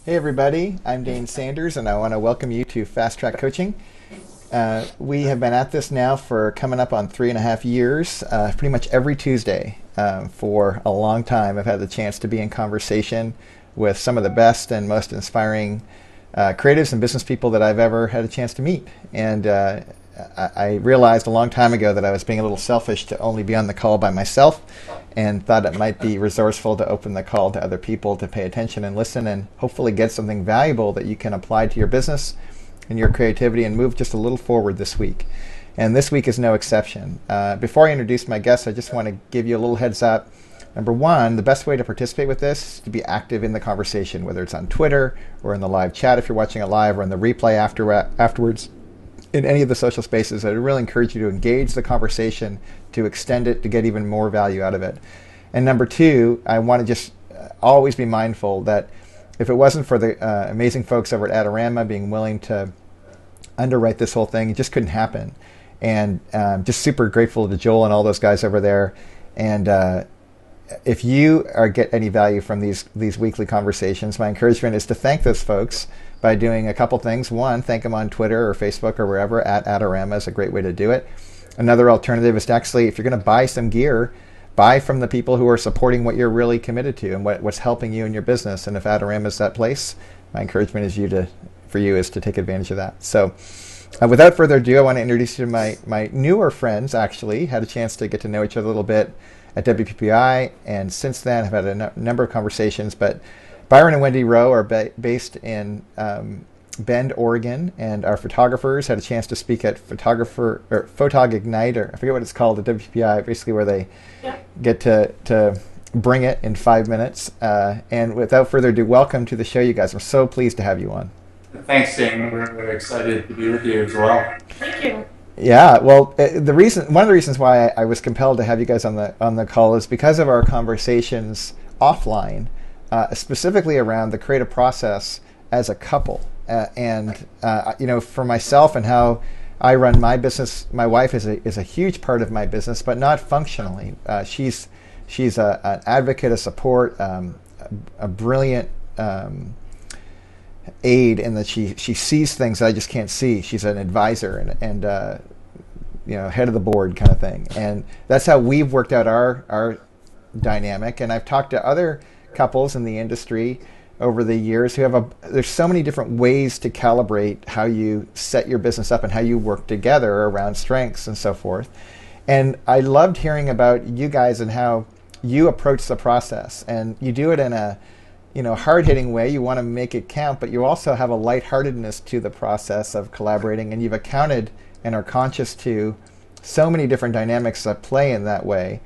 Hey everybody, I'm Dane Sanders and I want to welcome you to Fast Track Coaching. We have been at this now for coming up on 3.5 years, pretty much every Tuesday for a long time. I've had the chance to be in conversation with some of the best and most inspiring creatives and business people that I've ever had a chance to meet. And I realized a long time ago that I was being a little selfish to only be on the call by myself, and thought it might be resourceful to open the call to other people to pay attention and listen and hopefully get something valuable that you can apply to your business and your creativity and move just a little forward this week. And this week is no exception. Before I introduce my guests, I just want to give you a little heads up. Number one, the best way to participate with this is to be active in the conversation, whether it's on Twitter or in the live chat if you're watching it live, or in the replay afterwards. In any of the social spaces, I'd really encourage you to engage the conversation, to extend it, to get even more value out of it. And number two, I want to just always be mindful that if it wasn't for the amazing folks over at Adorama being willing to underwrite this whole thing, it just couldn't happen. And just super grateful to Joel and all those guys over there. And if you get any value from these weekly conversations, my encouragement is to thank those folks by doing a couple things. One, thank them on Twitter or Facebook or wherever, at Adorama is a great way to do it. Another alternative is to actually, if you're going to buy some gear, buy from the people who are supporting what you're really committed to and what's helping you in your business. And if Adorama is that place, my encouragement is for you is to take advantage of that. So without further ado, I want to introduce you to my newer friends. Actually had a chance to get to know each other a little bit at WPPI, and since then I've had a number of conversations. But Byron and Wendy Rowe are based in Bend, Oregon, and are photographers. Had a chance to speak at Photog Ignite, or I forget what it's called at WPPI, basically where they get to bring it in 5 minutes. And without further ado, welcome to the show, you guys. I'm so pleased to have you on. Thanks, Dane. We're excited to be with you as well. Thank you. Yeah, well, one of the reasons why I was compelled to have you guys on the call is because of our conversations offline, specifically around the creative process as a couple. For myself and how I run my business, my wife is a huge part of my business, but not functionally. She's an advocate, a support, a brilliant aid in that she sees things that I just can't see. She's an advisor and head of the board kind of thing. And that's how we've worked out our dynamic. And I've talked to other couples in the industry over the years who have there's so many different ways to calibrate how you set your business up and how you work together around strengths and so forth. And I loved hearing about you guys and how you approach the process, and you do it in a hard-hitting way. You want to make it count, but you also have a lightheartedness to the process of collaborating, and you've accounted and are conscious to so many different dynamics that play in that way.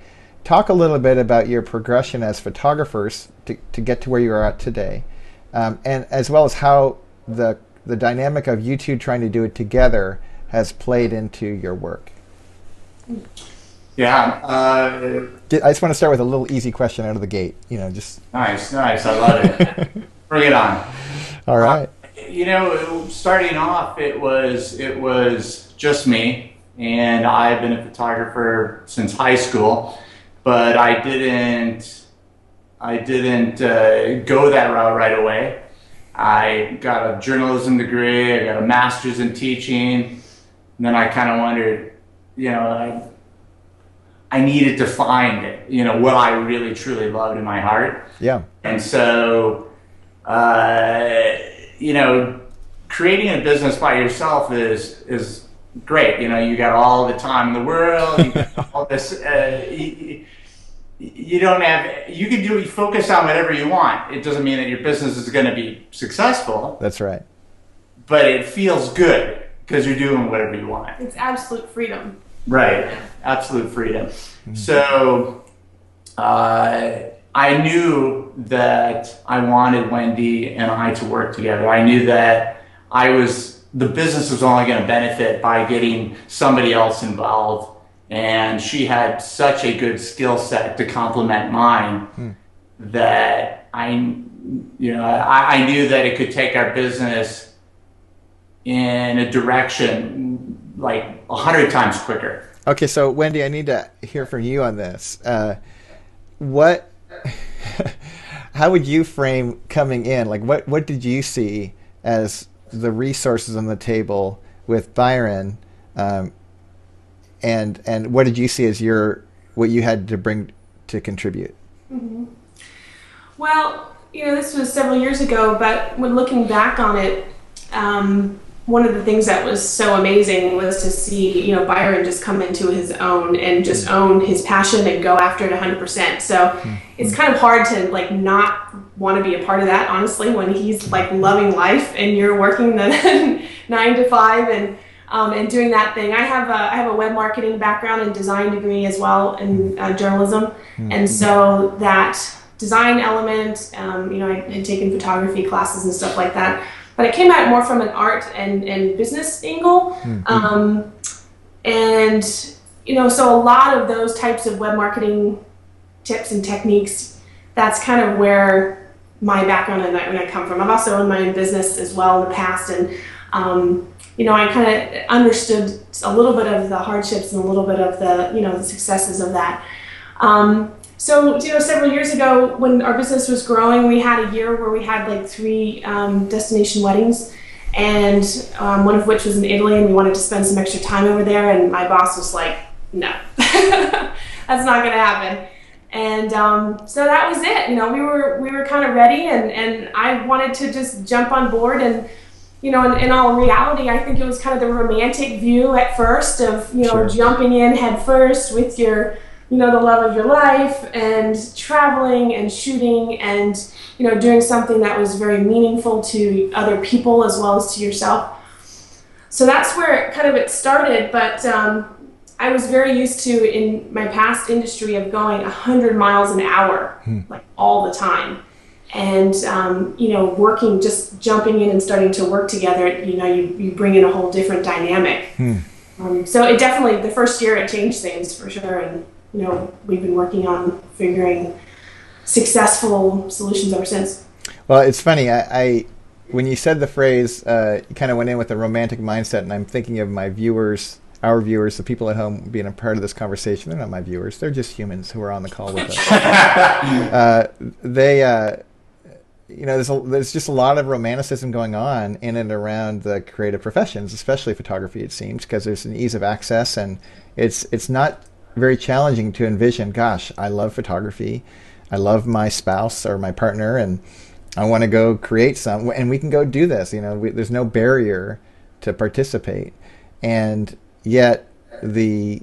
Talk a little bit about your progression as photographers to get to where you are at today, and as well as how the dynamic of you two trying to do it together has played into your work. Yeah. I just want to start with a little easy question out of the gate. Just Nice. I love it. Bring it on. All right. Starting off, it was just me, and I've been a photographer since high school, but I didn't go that route right away. I got a journalism degree. I got a master's in teaching, and then I kind of wondered, I needed to find what I really truly loved in my heart. Yeah. And so, creating a business by yourself is great. You got all the time in the world. You got all this. You don't have. You can focus on whatever you want. It doesn't mean that your business is going to be successful. That's right. But it feels good because you're doing whatever you want. It's absolute freedom. Right, absolute freedom. Mm-hmm. So I knew that I wanted Wendy and I to work together. I knew that the business was only going to benefit by getting somebody else involved, and she had such a good skill set to complement mine that I knew that it could take our business in a direction like 100 times quicker. Okay, so Wendy, I need to hear from you on this. How how would you frame coming in? Like, what did you see as the resources on the table with Byron, and what did you see as what you had to bring to contribute? Mm-hmm. Well, this was several years ago, but when looking back on it, one of the things that was so amazing was to see, Byron just come into his own and just own his passion and go after it 100%. So it's kind of hard to not want to be a part of that, honestly, when he's loving life and you're working the 9 to 5 and doing that thing. I have a web marketing background and design degree as well in journalism. And so that design element, I had taken photography classes and stuff like that. But it came out more from an art and business angle. And, so a lot of those types of web marketing tips and techniques, that's kind of where my background and when I come from. I've also owned my own business as well in the past. And, I kind of understood a little bit of the hardships and a little bit of the, the successes of that. So, several years ago when our business was growing, we had a year where we had 3 destination weddings, and one of which was in Italy, and we wanted to spend some extra time over there, and my boss was like, no, that's not going to happen. And so that was it. We were kind of ready, and I wanted to just jump on board. And in all reality, I think it was kind of the romantic view at first of Sure. jumping in head first with your the love of your life and traveling and shooting and doing something that was very meaningful to other people as well as to yourself. So that's where it started. But I was very used to, in my past industry, of going 100 miles an hour all the time. And working, just jumping in and starting to work together, you bring in a whole different dynamic. So it definitely, the first year, it changed things for sure. And we've been working on figuring successful solutions ever since. Well, it's funny. I when you said the phrase, you kind of went in with a romantic mindset, and I'm thinking of my viewers, our viewers, the people at home being a part of this conversation. They're not my viewers. They're just humans who are on the call with us. There's just a lot of romanticism going on in and around the creative professions, especially photography, it seems, because there's an ease of access, and it's not very challenging to envision, gosh, I love photography, I love my spouse or my partner, and I want to go create some, and we can go do this. There's no barrier to participate. And yet the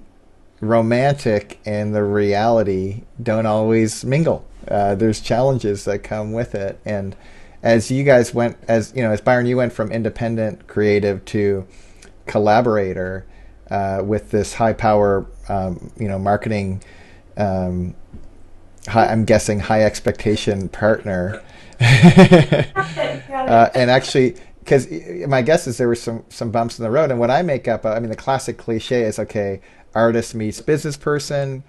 romantic and the reality don't always mingle. There's challenges that come with it. And as you guys went, as Byron, you went from independent creative to collaborator, with this high power, marketing, I'm guessing high expectation partner. And actually, because my guess is there were some bumps in the road. And what I make up, the classic cliche is, okay, artist meets business person.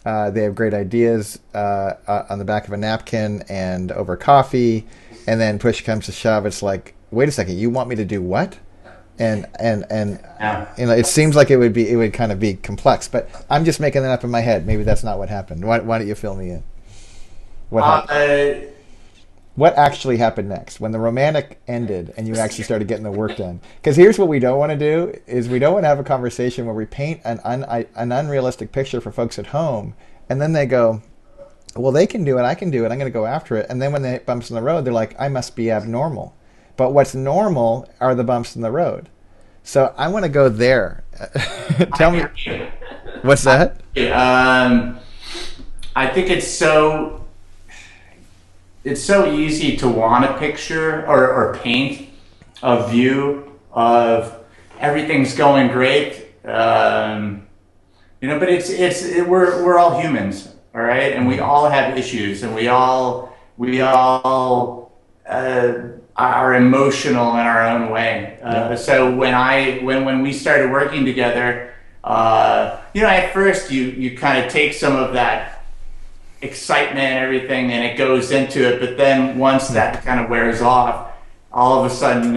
They have great ideas on the back of a napkin and over coffee. And then push comes to shove. It's like, wait a second, you want me to do what? And it seems like it would kind of be complex, but I'm just making that up in my head. Maybe that's not what happened. Why don't you fill me in? What actually happened next when the romantic ended and you actually started getting the work done? Because here's what we don't want to do: is we don't want to have a conversation where we paint an unrealistic picture for folks at home, and then they go, well, they can do it, I can do it, I'm going to go after it, and then when they hit bumps in the road, they're like, I must be abnormal. But what's normal are the bumps in the road. So I want to go there. Tell me, what's that? I think it's so easy to want to picture or paint a view of everyth's going great, but we're all humans, all right, and we all have issues, and we all are emotional in our own way. So when we started working together, at first you kind of take some of that excitement and everything and it goes into it, but then once that kind of wears off, all of a sudden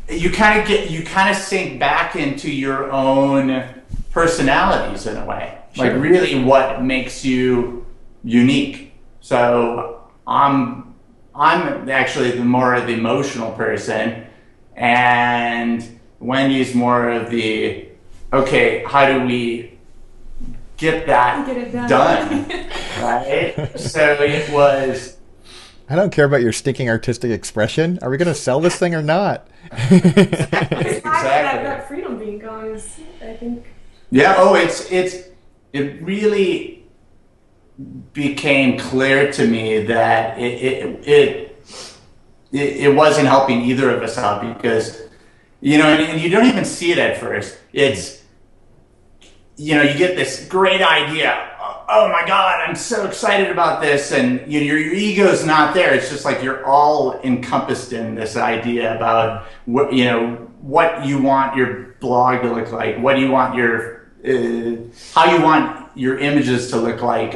you kind of sink back into your own personalities in a way. Sure. Like really what makes you unique. So I'm actually the more of the emotional person, and Wendy's more of the, okay, how do we get that Get it done? Right? So it was. I don't care about your stinking artistic expression. Are we going to sell this thing or not? Exactly. That freedom being gone is, I think. Yeah. Oh, it really became clear to me that it wasn't helping either of us out, because, you know, and you don't even see it at first. It's, you know, you get this great idea. Oh my God, I'm so excited about this. And you know, your ego's not there. It's just like you're all encompassed in this idea about what, you know, what you want your blog to look like, what do you want your, how you want your images to look like,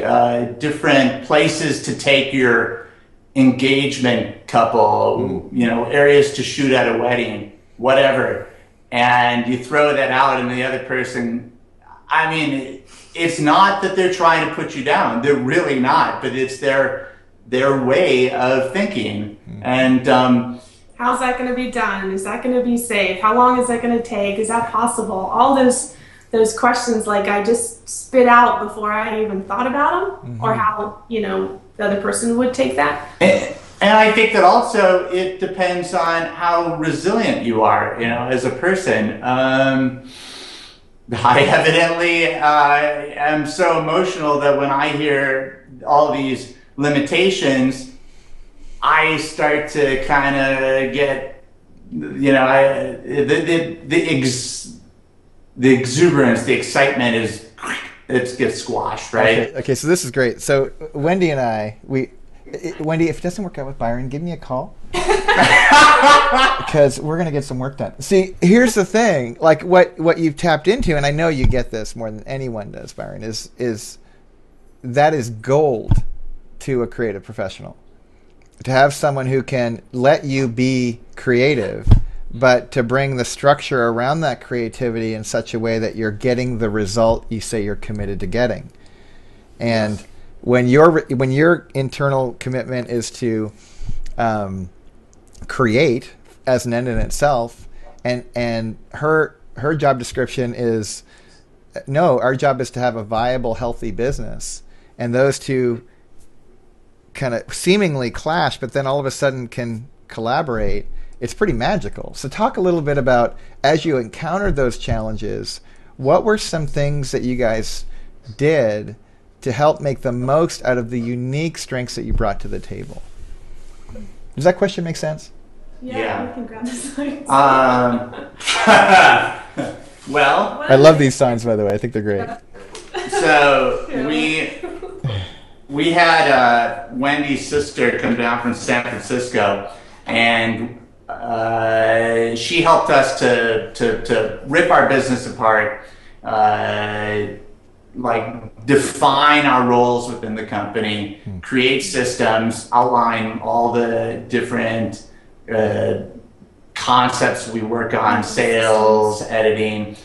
different places to take your engagement couple, you know, areas to shoot at a wedding, whatever. And you throw that out, and the other person, I mean, it's not that they're trying to put you down. They're really not, but it's their way of thinking. And how's that going to be done? Is that going to be safe? How long is that going to take? Is that possible? All those questions, like, I just spit out before I even thought about them, or how, you know, the other person would take that. And I think that also it depends on how resilient you are, you know, as a person. I evidently am so emotional that when I hear all these limitations, I start to kind of get, you know, the exuberance, the excitement it gets squashed, right? Okay, so this is great. So Wendy and I, Wendy, if it doesn't work out with Byron, give me a call. Because we're going to get some work done. See, here's the thing. Like, what you've tapped into, and I know you get this more than anyone does, Byron, is that is gold to a creative professional. To have someone who can let you be creative, but to bring the structure around that creativity in such a way that you're getting the result you say you're committed to getting. And when your internal commitment is to create as an end in itself, and her job description is, no, our job is to have a viable, healthy business, and those two kind of seemingly clash, but then all of a sudden can collaborate. It's pretty magical. So talk a little bit about, as you encountered those challenges, what were some things that you guys did to help make the most out of the unique strengths that you brought to the table? Does that question make sense? Yeah. We can grab the signs. Well, I love these signs, by the way. I think they're great. So we had Wendy's sister come down from San Francisco, and she helped us to rip our business apart, like define our roles within the company, create systems, outline all the different concepts we work on, sales, editing,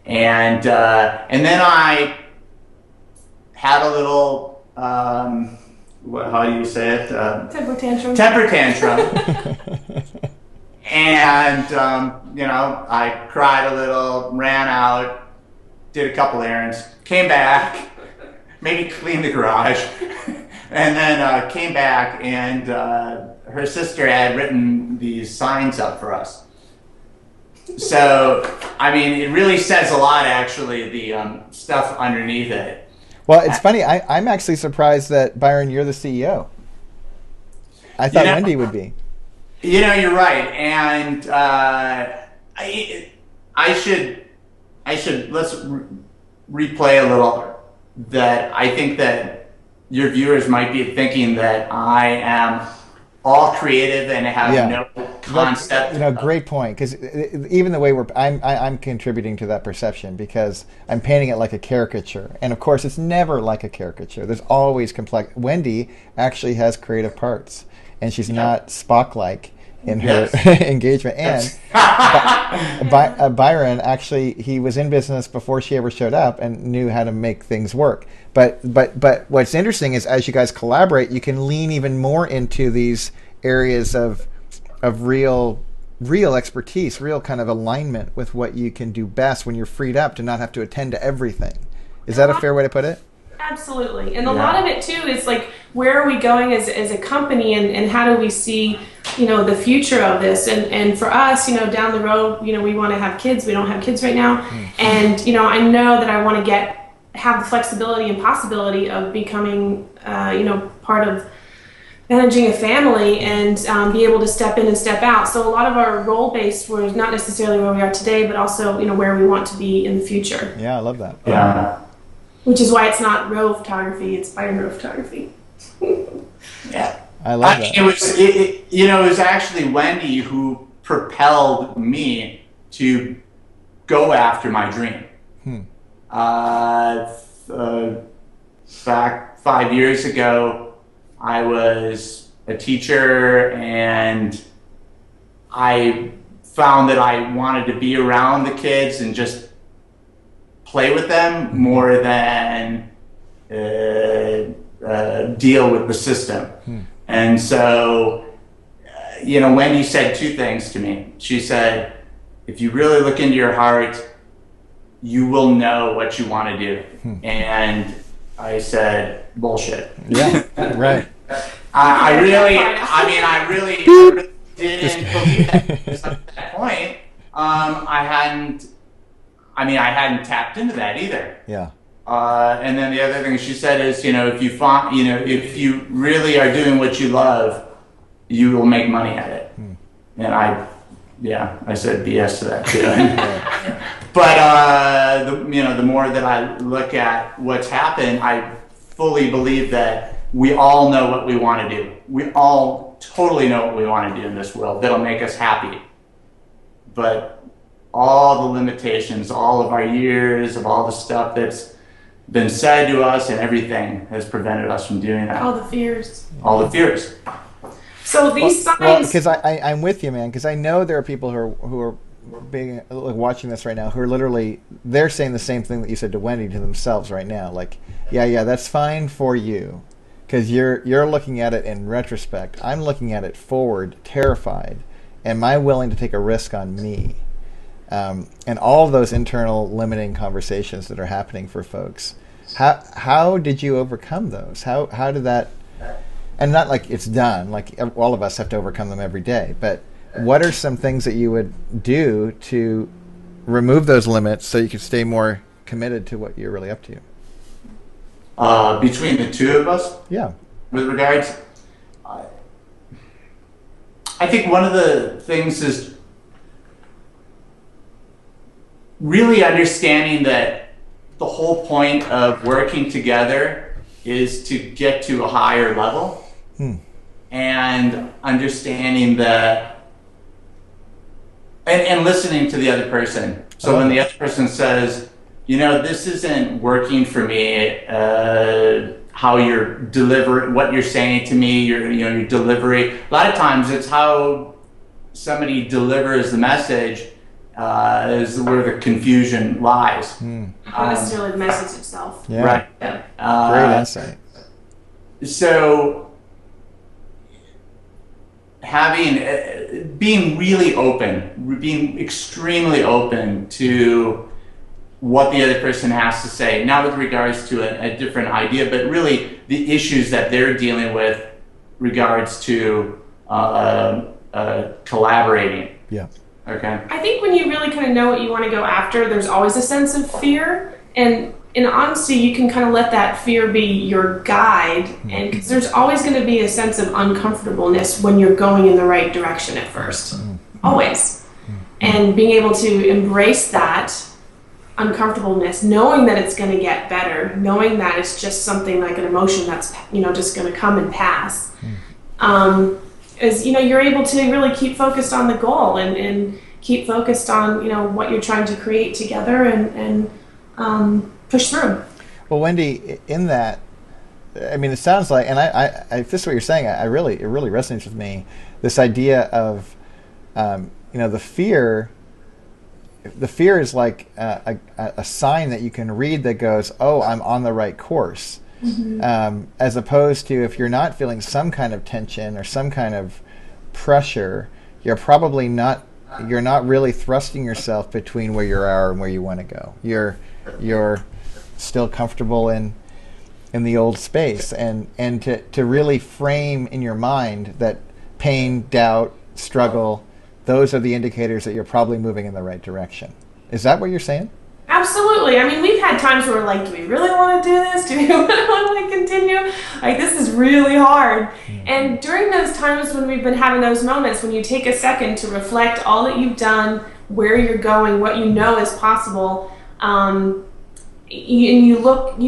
and then I had a little how do you say it? Temper tantrum. Temper tantrum. And you know, I cried a little, ran out, did a couple errands, came back, maybe cleaned the garage, and then came back, and her sister had written these signs up for us. So, I mean, it really says a lot, actually, the stuff underneath it. Well, it's funny. I'm actually surprised that, Byron, you're the CEO. I thought Wendy would be. You know, you're right, and I should let's replay a little. That I think that your viewers might be thinking that I am all creative and have no concept. You know, great point. Because even the way I'm contributing to that perception, because I'm painting it like a caricature, and of course, it's never like a caricature. There's always complex. Wendy actually has creative parts, and she's not Spock-like, in her engagement. And Byron, actually, he was in business before she ever showed up and knew how to make things work. But what's interesting is as you guys collaborate, you can lean even more into these areas of real expertise, real kind of alignment with what you can do best when you're freed up to not have to attend to everything. Is that a fair way to put it? Absolutely. And a lot of it too is like, where are we going as a company, and how do we see, the future of this? And for us, down the road, we want to have kids. We don't have kids right now. And, I know that I want to have the flexibility and possibility of becoming, part of managing a family and be able to step in and step out. So a lot of our role-based was not necessarily where we are today, but also, where we want to be in the future. Yeah, I love that. Yeah. Which is why it's not row photography, it's Byron photography. Yeah. I love that. It was actually Wendy who propelled me to go after my dream. Back 5 years ago, I was a teacher, and I found that I wanted to be around the kids and just play with them more than deal with the system. And so, Wendy said two things to me. She said, if you really look into your heart, you will know what you want to do. And I said, bullshit. Yeah, right. I really didn't believe that. At that point, I hadn't tapped into that either. Yeah. And then the other thing she said is, if you really are doing what you love, you will make money at it. And I said BS to that too. But the more that I look at what's happened, I fully believe that we all know what we want to do. We all totally know what we want to do in this world that'll make us happy. But all the limitations, all of our years of all the stuff that's been said to us and everything has prevented us from doing that. All the fears. All the fears. So these signs... Well, because I'm with you, man, because I know there are people who are being watching this right now who are literally, they're saying the same thing that you said to Wendy to themselves right now. Like, yeah, that's fine for you, because you're looking at it in retrospect. I'm looking at it forward, terrified. Am I willing to take a risk on me? And all of those internal limiting conversations that are happening for folks. How did you overcome those? How did that? And not like it's done. Like all of us have to overcome them every day. But what are some things that you would do to remove those limits so you can stay more committed to what you're really up to? Between the two of us? Yeah. With regards, I think one of the things is really understanding that the whole point of working together is to get to a higher level. And understanding that, and listening to the other person. So when the other person says, this isn't working for me, how you're delivering, what you're saying to me, your delivery. A lot of times it's how somebody delivers the message is where the confusion lies. Not necessarily the message itself. Yeah. Right. Great insight. So being really open, being extremely open to what the other person has to say, not with regards to a different idea, but really the issues that they're dealing with regards to collaborating. Yeah. Okay. I think when you really kind of know what you want to go after, there's always a sense of fear. And in honesty, you can kind of let that fear be your guide. And because there's always going to be a sense of uncomfortableness when you're going in the right direction at first. Always. And being able to embrace that uncomfortableness, knowing that it's going to get better, knowing that it's just something like an emotion that's, just going to come and pass. Is, you're able to really keep focused on the goal and keep focused on, what you're trying to create together and push through. Well, Wendy, in that, it sounds like, and I if this is what you're saying, it really resonates with me, this idea of The fear is like a sign that you can read that goes, oh, I'm on the right course. As opposed to if you're not feeling some kind of tension or some kind of pressure, you're not really thrusting yourself between where you are and where you want to go. You're still comfortable in the old space, and to really frame in your mind that pain, doubt, struggle, those are the indicators that you're probably moving in the right direction. Is that what you're saying? Absolutely. I mean, we've had times where we're like, do we really want to do this? Do we want to continue? Like, this is really hard. And during those times when we've been having those moments, when you take a second to reflect all that you've done, where you're going, what you know is possible, and you look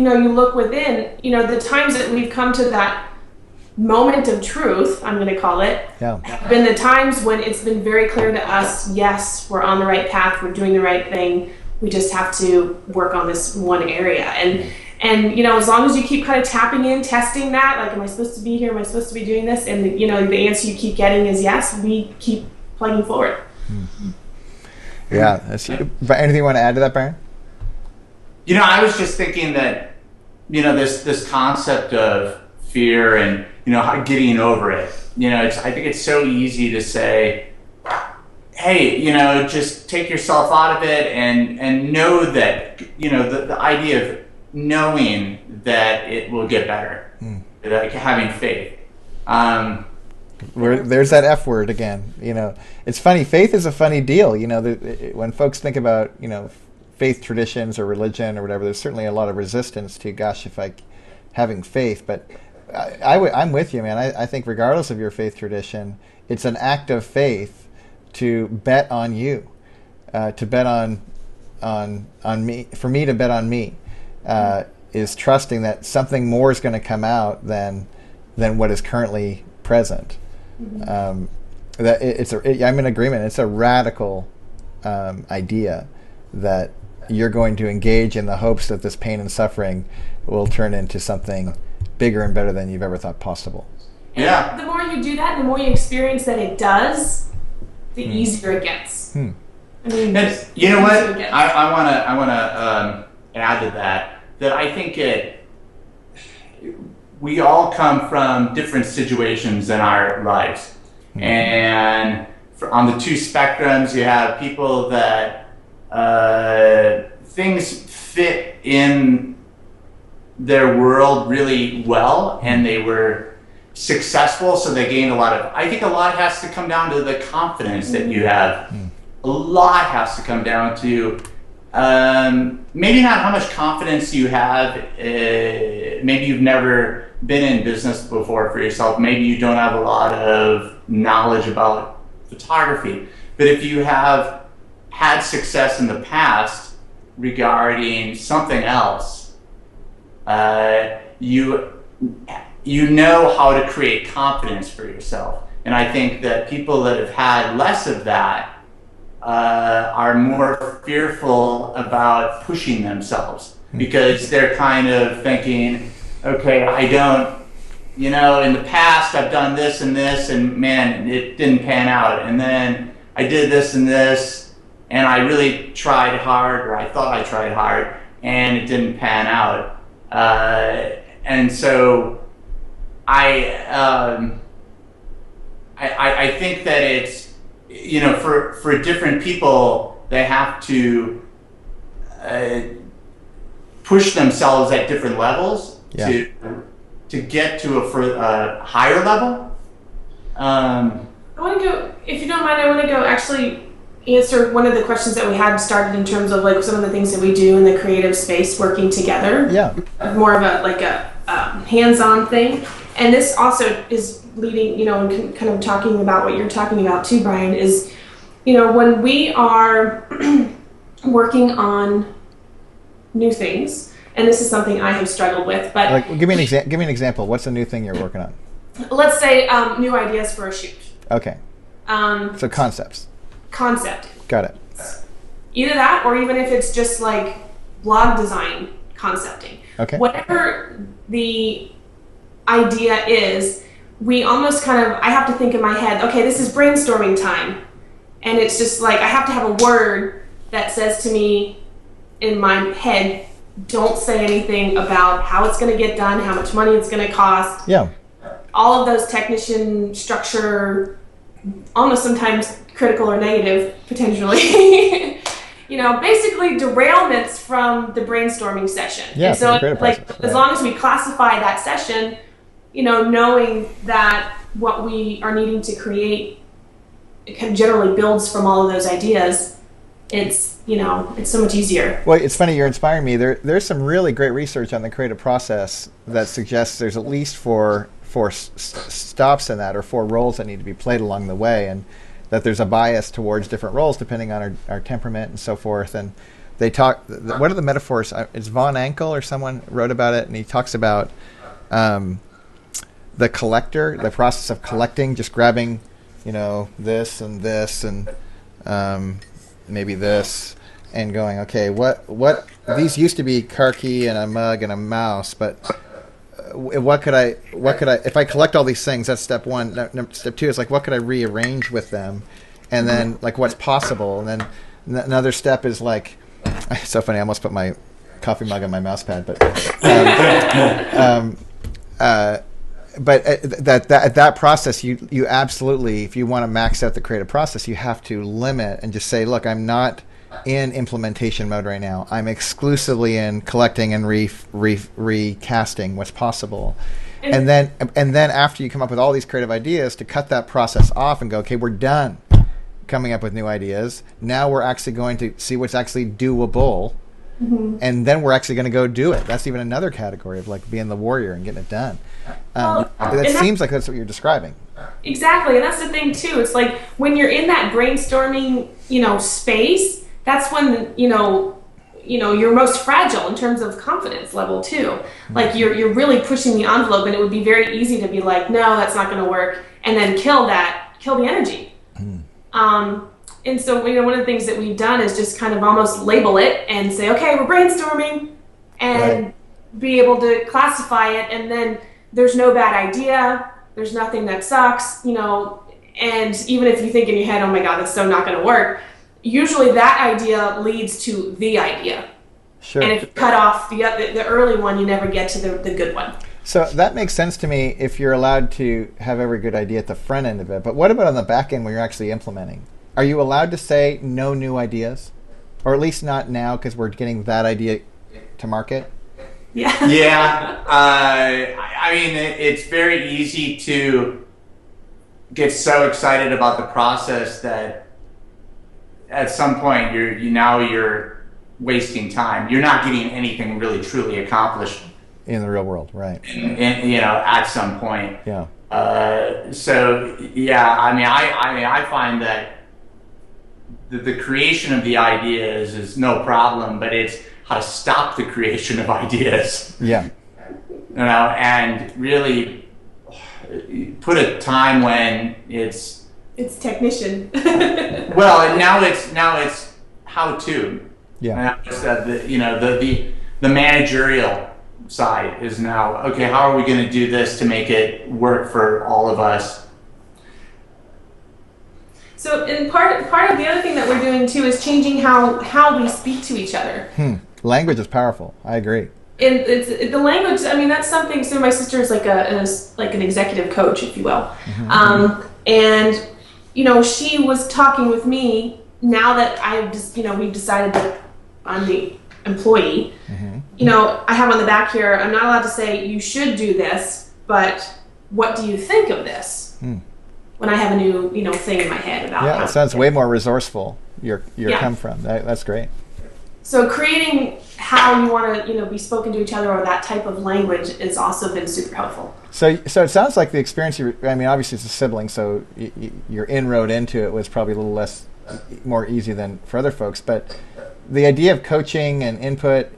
within, the times that we've come to that moment of truth, I'm going to call it, have been the times when it's been very clear to us, yes, we're on the right path, we're doing the right thing. We just have to work on this one area. And as long as you keep kind of tapping in, testing that, like, am I supposed to be here? Am I supposed to be doing this? And, the answer you keep getting is yes, we keep plugging forward. Yeah. Anything you want to add to that, Byron? I was just thinking that, this concept of fear and, getting over it, I think it's so easy to say, hey, just take yourself out of it and know that, the idea of knowing that it will get better, like having faith. There's that F word again. It's funny. Faith is a funny deal. When folks think about, faith traditions or religion or whatever, there's certainly a lot of resistance to, gosh, having faith. But I'm with you, man. I think regardless of your faith tradition, it's an act of faith to bet on you, to bet on me, for me to bet on me, is trusting that something more is going to come out than what is currently present. I'm in agreement. It's a radical idea that you're going to engage in the hopes that this pain and suffering will turn into something bigger and better than you've ever thought possible. Yeah. The more you do that, the more you experience that it does, the easier it gets. I mean, and you know what? I want to add to that I think we all come from different situations in our lives, and on the two spectrums, you have people that things fit in their world really well, and they were successful, so they gained a lot of. I think a lot has to come down to the confidence that you have. A lot has to come down to maybe not how much confidence you have. Maybe you've never been in business before for yourself. Maybe you don't have a lot of knowledge about photography. But if you have had success in the past regarding something else, you know how to create confidence for yourself. And I think that people that have had less of that are more fearful about pushing themselves, because they're kind of thinking, okay, I don't, in the past I've done this and this, and man, it didn't pan out. And then I did this and this, and I really tried hard, or I thought I tried hard, and it didn't pan out. And so I think that it's, for different people, they have to push themselves at different levels to get to a higher level. I want to go, if you don't mind, I want to go actually answer one of the questions that we had started in terms of like some of the things that we do in the creative space working together. Yeah. More of a hands-on thing. And this also is leading, and kind of talking about what you're talking about too, Brian, is, when we are working on new things, and this is something I have struggled with, but give me an example. What's a new thing you're working on? Let's say new ideas for a shoot. Okay. So concepts. Concepting. Got it. Either that, or even if it's just like blog design concepting. Okay. Whatever the idea is, we almost kind of, I have to think in my head, okay, this is brainstorming time. And it's just like I have to have a word that says to me in my head, don't say anything about how it's going to get done, how much money it's going to cost. Yeah. All of those technician structure, almost sometimes critical or negative, potentially. You know, basically derailments from the brainstorming session. Yeah, and so process, as long as we classify that session, you know, knowing that what we are needing to create, it kind of generally builds from all of those ideas, it's, you know, it's so much easier. Well, it's funny, you're inspiring me. There's some really great research on the creative process that suggests there's at least four stops in that, or 4 roles that need to be played along the way, and that there's a bias towards different roles depending on our temperament and so forth. And they talk, what are the metaphors? It's Von Ankel or someone wrote about it, and he talks about the collector, the process of collecting, just grabbing, you know, this and maybe this, and going, okay, what these used to be car key and a mug and a mouse, but what could I if I collect all these things? That's step 1. Step 2 is like, what could I rearrange with them, and then like what's possible. And then another step is like, it's so funny, I almost put my coffee mug on my mouse pad, but that process, you absolutely, if you want to max out the creative process, you have to limit and just say, look, I'm not in implementation mode right now. I'm exclusively in collecting and recasting what's possible. And then after you come up with all these creative ideas, to cut that process off and go, okay, we're done coming up with new ideas. Now we're actually going to see what's actually doable. Mm-hmm. And then we're actually going to go do it. That's even another category of like being the warrior and getting it done. That seems like that's what you're describing. Exactly, and that's the thing too. It's like when you're in that brainstorming, you know, space, that's when you know you're most fragile in terms of confidence level too. Like you're really pushing the envelope, and it would be very easy to be like, no, that's not going to work, and then kill the energy. And so, you know, one of the things that we've done is just kind of almost label it and say, okay, we're brainstorming, and be able to classify it, and then there's no bad idea, there's nothing that sucks, you know, and even if you think in your head, oh my God, that's so not going to work, usually that idea leads to the idea. Sure. And if you cut off the early one, you never get to the good one. So that makes sense to me if you're allowed to have every good idea at the front end of it. But what about on the back end when you're actually implementing? Are you allowed to say no new ideas? Or at least not now, because we're getting that idea to market? Yeah. Yeah. I mean, it's very easy to get so excited about the process that at some point you're wasting time. You're not getting anything really truly accomplished in the real world, right? And you know, at some point. Yeah. So yeah, I mean, I find that the creation of the ideas is no problem, but it's how to stop the creation of ideas. Yeah. You know, and really put a time when it's technician. Well, and now it's how to. Yeah. The managerial side is now, okay, how are we going to do this to make it work for all of us? So, and part of the other thing that we're doing too is changing how we speak to each other. Language is powerful. I agree. And it's the language. I mean, that's something. So my sister is like an executive coach, if you will. Mm-hmm. And you know, she was talking with me now that we've decided that I'm the employee. Mm-hmm. You know, I have on the back here, I'm not allowed to say you should do this, but what do you think of this? When I have a new, thing in my head about. Yeah, it sounds way more resourceful. You're come from. That's great. So creating how you want to, be spoken to each other, or that type of language, has also been super helpful. So it sounds like the experience. Obviously it's a sibling, so your inroad into it was probably a little more easy than for other folks. But the idea of coaching and input,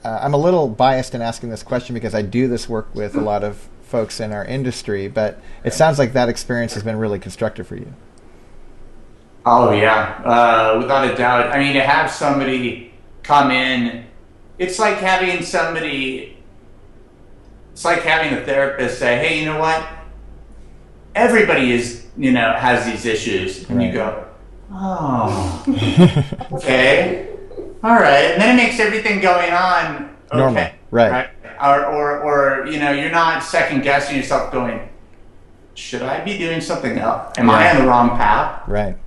I'm a little biased in asking this question because I do this work with a lot of folks in our industry, but it sounds like that experience has been really constructive for you. Oh yeah, without a doubt. I mean, to have somebody come in, it's like having a therapist say, hey, you know what? Everybody has these issues. And you go, Oh, okay. All right. And then it makes everything going on okay. Normal, right. Or you're not second guessing yourself going, should I be doing something else? Am I on the wrong path? Right.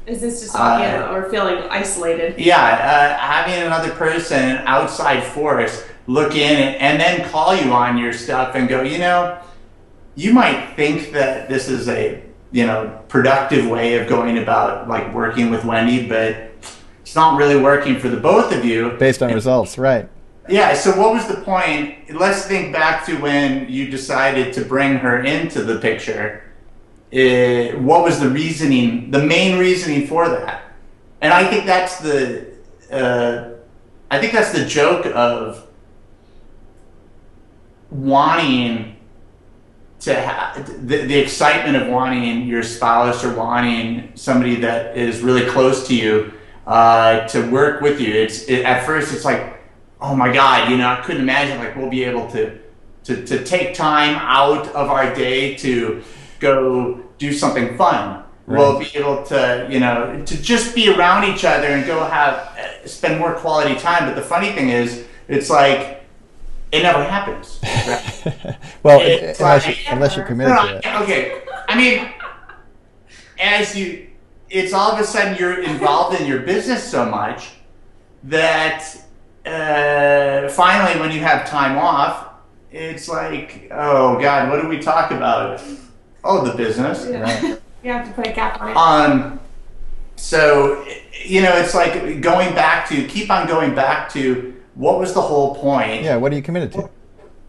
Is this just or feeling isolated? Yeah, having another person, an outside force, look in and then call you on your stuff and go, you might think that this is a productive way of going about like working with Wendy, but it's not really working for the both of you. Based on results, right. Yeah, so what was the point? Let's think back to when you decided to bring her into the picture. What was the reasoning, the main reasoning for that? And I think that's the joke of wanting to have the excitement of wanting your spouse or wanting somebody that is really close to you to work with you. At first it's like, oh my God, I couldn't imagine like we'll be able to take time out of our day to go do something fun. Right. We'll be able to, to just be around each other and go spend more quality time. But the funny thing is, it's like, it never happens. Right? Well, unless you're committed to it. Okay. I mean, it's all of a sudden you're involved in your business so much that finally when you have time off, it's like, oh God, what do we talk about? Oh, the business. Yeah. Right. You have to put a cap on it. So, it's like keep on going back to what was the whole point? Yeah, what are you committed to?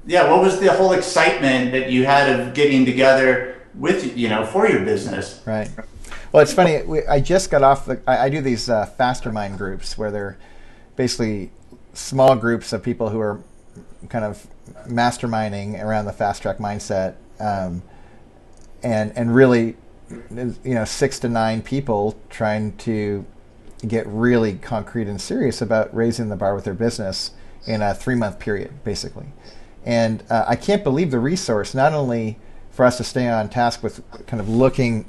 Yeah, what was the whole excitement that you had of getting together with, for your business? Right. Well, it's funny. I just got off I do these Fastermind groups where they're basically small groups of people who are kind of masterminding around the fast track mindset, and really, 6 to 9 people trying to get really concrete and serious about raising the bar with their business in a 3-month period, basically. And I can't believe the resource, not only for us to stay on task with kind of looking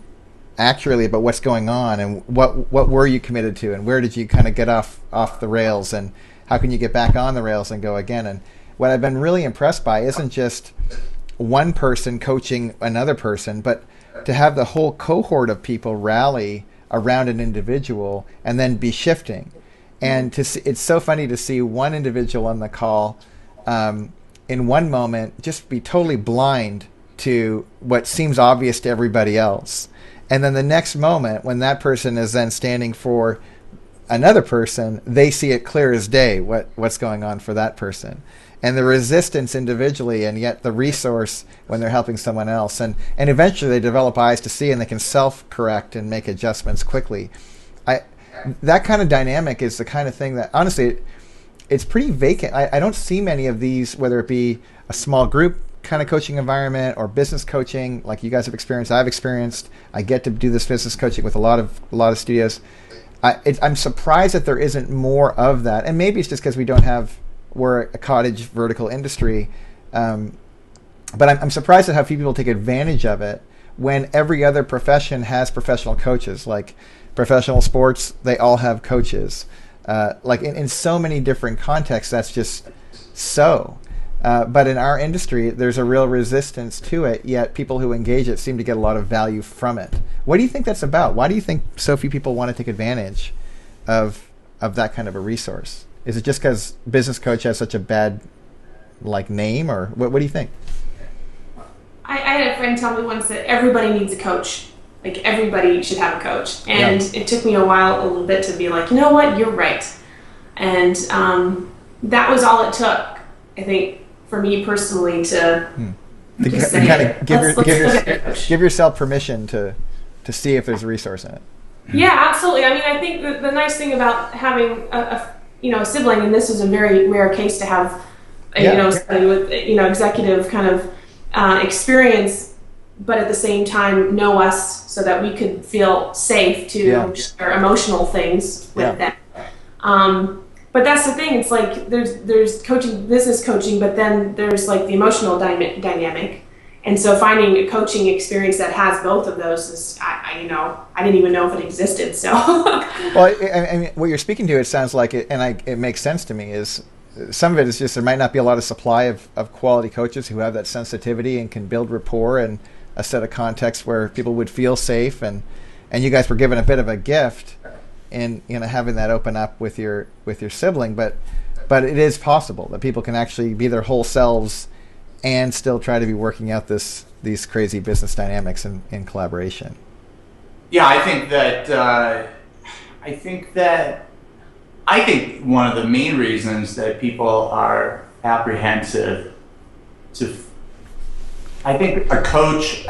accurately about what's going on and what were you committed to and where did you kind of get off the rails and how can you get back on the rails and go again. And what I've been really impressed by isn't just one person coaching another person, but to have the whole cohort of people rally around an individual and then be shifting. And it's so funny to see one individual on the call in one moment just be totally blind to what seems obvious to everybody else. And then the next moment, when that person is then standing for another person, they see it clear as day what's going on for that person. And the resistance individually, and yet the resource when they're helping someone else. And eventually they develop eyes to see and they can self-correct and make adjustments quickly. That kind of dynamic is the kind of thing that, honestly, it's pretty vacant. I don't see many of these, whether it be a small group kind of coaching environment or business coaching like you guys have experienced, I've experienced. I get to do this business coaching with a lot of studios. I'm surprised that there isn't more of that. And maybe it's just because we're a cottage vertical industry. But I'm surprised at how few people take advantage of it when every other profession has professional coaches. Like professional sports, they all have coaches. Like in so many different contexts, that's just so. But in our industry, there's a real resistance to it, yet people who engage it seem to get a lot of value from it. What do you think that's about? Why do you think so few people want to take advantage of that kind of a resource? Is it just because business coach has such a bad name, or what do you think? I had a friend tell me once that everybody needs a coach. Like everybody should have a coach. And It took me a little bit to be like, you know what, you're right. And that was all it took, I think, for me personally to just say, kind of give yourself permission to see if there's a resource in it. Yeah, absolutely. I mean, I think the nice thing about having a sibling, and this is a very rare case to have, somebody with executive kind of experience, but at the same time know us so that we could feel safe to share emotional things with them. But that's the thing. It's like there's coaching, business coaching, but then there's like the emotional dynamic, And so finding a coaching experience that has both of those is, I didn't even know if it existed. So, well, I mean, what you're speaking to, it sounds like it, and it makes sense to me. Is some of it is just there might not be a lot of supply of quality coaches who have that sensitivity and can build rapport and a set of context where people would feel safe, and you guys were given a bit of a gift in having that open up with your sibling, but it is possible that people can actually be their whole selves and still try to be working out these crazy business dynamics in collaboration. Yeah, I think one of the main reasons that people are apprehensive I think a coach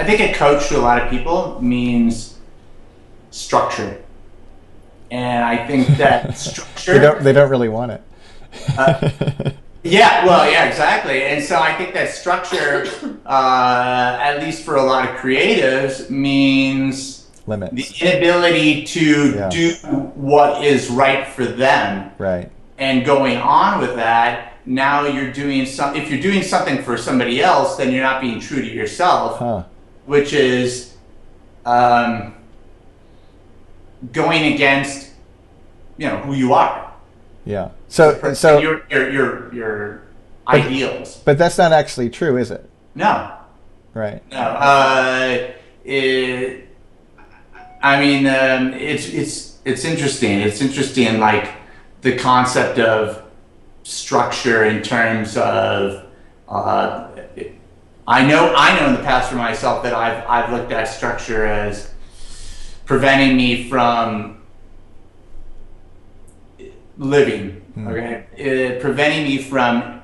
to a lot of people means structure. And I think that structure they don't really want it. Yeah, exactly. And so I think that structure, at least for a lot of creatives, means limits. The inability to do what is right for them. Right. And going on with that, now you're doing if you're doing something for somebody else, then you're not being true to yourself, which is going against who you are. Yeah. So your ideals. But that's not actually true, is it? No. Right. No. It's interesting. It's interesting, like the concept of structure in terms of. I know in the past for myself that I've looked at structure as preventing me from living, okay? Preventing me from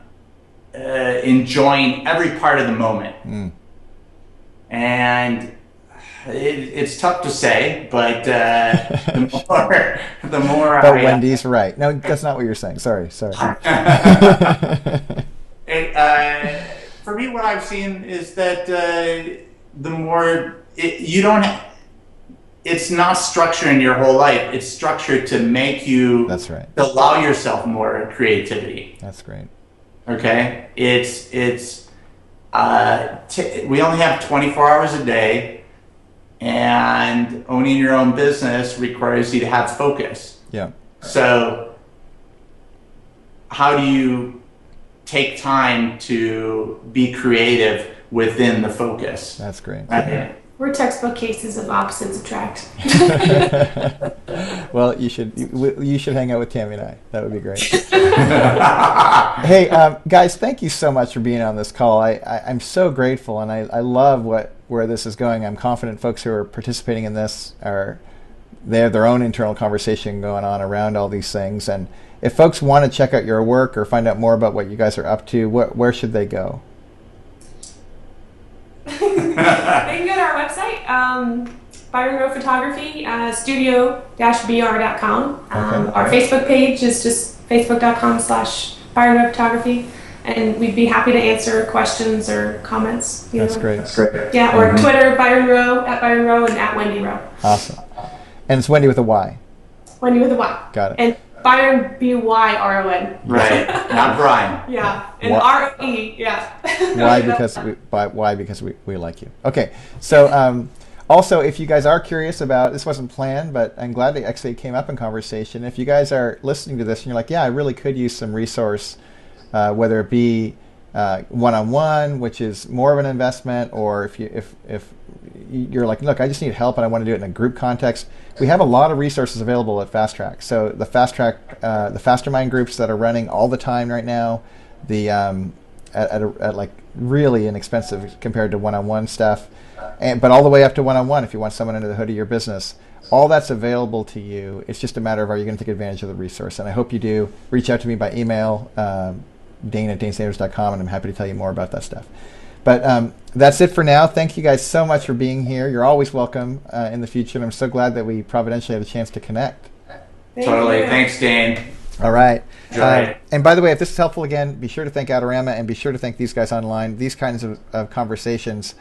enjoying every part of the moment. And it's tough to say, but the more But Wendy's right. No, that's not what you're saying. Sorry. For me, what I've seen is that the more you don't. It's not structure in your whole life. It's structure to make you. That's right. To allow yourself more creativity. That's great. Okay, we only have 24 hours a day, and owning your own business requires you to have focus. Yeah. So, how do you take time to be creative within the focus? That's great. Right? We're textbook cases of opposites attract. Well, you should hang out with Tammy and I. That would be great. Hey, guys, thank you so much for being on this call. I'm so grateful, and I love where this is going. I'm confident folks who are participating in this they have their own internal conversation going on around all these things. And if folks want to check out your work or find out more about what you guys are up to, where should they go? They can go to our website, Byron Rowe Photography, studio-br.com. Our Facebook page is just facebook.com/Byron Rowe Photography, and we'd be happy to answer questions or comments. That's great. Yeah, or Twitter, Byron Rowe, @Byron Rowe, and @Wendy Rowe. Awesome. And it's Wendy with a Y. Wendy with a Y. Got it. And Byron, B-Y-R-O-N. Right, not Brian. Yeah, and R-O-E, yeah. Why? Because we like you. Okay, so also, if you guys are curious about, this wasn't planned, but I'm glad they actually came up in conversation. If you guys are listening to this and you're like, yeah, I really could use some resource, whether it be one-on-one, which is more of an investment, or if you're like, look, I just need help and I want to do it in a group context, we have a lot of resources available at Fast Track. So the Fast Track, the Fastermind groups that are running all the time right now, at like really inexpensive compared to one-on-one stuff, but all the way up to one-on-one if you want someone under the hood of your business. All that's available to you. It's just a matter of, are you going to take advantage of the resource? And I hope you do. Reach out to me by email, Dane@DaneSanders.com, and I'm happy to tell you more about that stuff. But that's it for now. Thank you guys so much for being here. You're always welcome in the future, and I'm so glad that we providentially had a chance to connect. Totally. Thanks, Dane. All right. Right. And by the way, if this is helpful, again, be sure to thank Adorama and be sure to thank these guys online. These kinds of conversations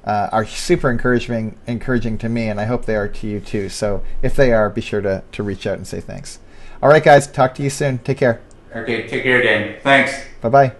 are super encouraging to me, and I hope they are to you too. So if they are, be sure to reach out and say thanks. All right, guys. Talk to you soon. Take care. Okay. Take care, Dane. Thanks. Bye-bye.